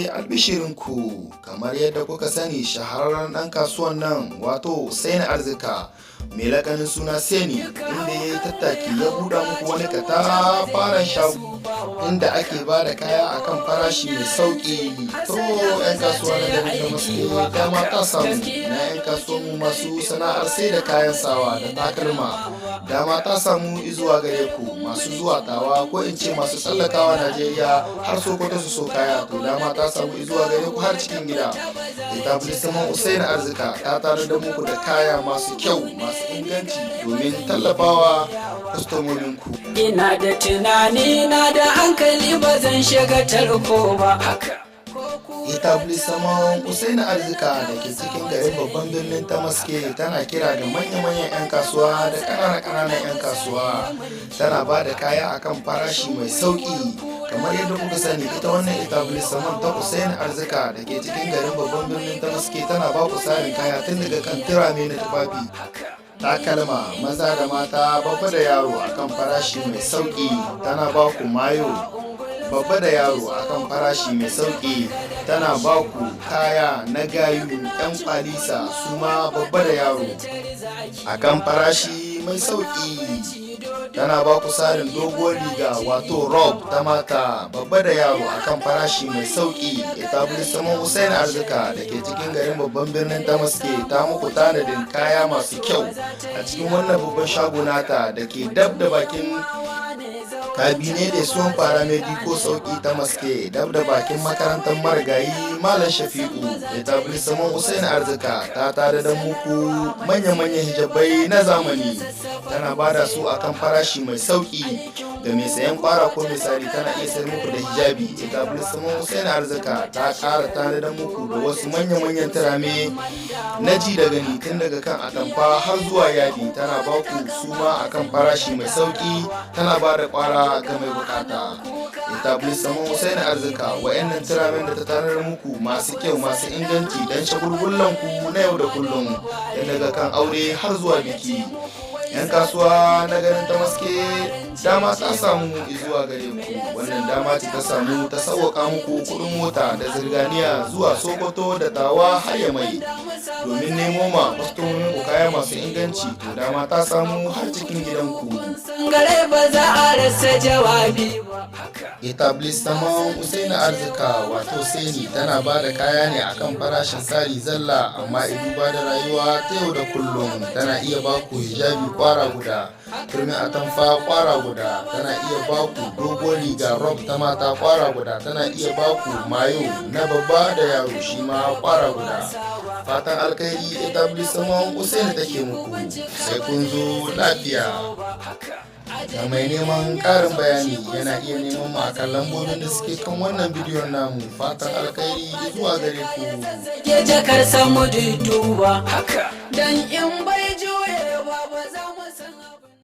albishirinku, kamar yadda kuka sani shahararren ɗan kasuwan nan wato Sani Arzika mai lakanin suna Sani, inda ya yi tattaki ya buɗe muku wani katafaren shago inda ake ba da kaya akan farashi mai sauƙi. To 'yan kasuwa na garin Damaske dama ta samu, na 'yan kasuwanmu masu sana'ar sai da kayan sawa da takalma dama ta samu izuwa gare ku, masu zuwa Tawa ko in ce masu tsallakawa Najeriya har Sokoto su so kaya, to dama ta samu izuwa gare ku har cikin gida. Etablissement Sani Arzika ta tare da muku da kaya masu kyau masu inganci domin tallafawa kwastomominku. Ina da tunani na da hankali ba zan shiga tarko ba. Etablissement Sani Arzika da ke cikin garin babban birnin Damaske tana kira ga manya-manyan 'yan kasuwa da ƙananan 'yan kasuwa. Tana ba da kaya akan farashi mai sauƙi. Kamar yadda kuka sani, ita wannan etablissement ta Sani Arzika da ke cikin garin babban birnin Damaske tana ba ku tsarin kaya tun daga kan turame na tufafi, takalma maza da mata, babba da yaro akan farashi mai sauƙi. Tana ba ku mayo babba da yaro akan farashi mai sauƙi. Tana ba ku kaya na gayu 'yan kwalisa su ma babba da yaro akan farashi mai sauƙi. Tana ba ku sarin doguwar riga wato rob ta mata babba da yaro akan farashi mai sauƙi. Etablissement Sani Arzika da ke cikin garin babban birnin Damaske ta muku tanadin kaya masu kyau a cikin wannan babban shago nata da ke dab da bakin kabine da suwan paramedico sauki ta maske, dab da bakin makarantar marigayi Malam Shafi'u. Etablissement Sani Arzika ta tare da muku manya-manyan hijabai na zamani, tana bada su akan farashi mai sauki. Ga mai sayan kwara ko misali tana iya sayar muku da hijabi. Etablissement Sani Arzika ta ƙara tare da muku da wasu manya-manyan turame na ji da gani, tun daga kan atamfa har zuwa yadi. Tana ba ku su ma akan farashi mai sauki, tana ba da kwara ga mai bukata. Etablissement Sani Arzika wa'annan turamen da ta tarar muku masu kyau masu inganci don shagulgullan ku na yau da kullum, tun daga kan aure har zuwa biki. 'Yan kasuwa na garin Damaske dama ta samu izuwa gare ku. Wannan dama ce ta samu ta sauwaka muku kuɗin mota da zirganiya zuwa Sokoto da Tawa har Yamai domin nemo ma kwastomomin ku kaya masu inganci. To dama ta samu har cikin gidanku. Sangare ba za a rasa jawabi ba. Etablissement Sani Arzika wato Sani tana ba da kaya ne akan farashin sari zalla, amma idan ba da rayuwa ta yau da kullum. Tana iya ba ku hijabi kwara guda, turmi atamfa kwara guda, tana iya ba ku dogon riga rob ta mata kwara guda, tana iya ba ku mayo na babba da yaro shi ma kwara guda. Fatan alkhairi Etablissement Sani take muku, sai kun zo lafiya. Ga mai neman ƙarin bayani yana iya neman mu akan lambobin da suke kan wannan bidiyon namu. Fatan alkhairi zuwa gare ku. Jakar samu duduwa dan in bai juya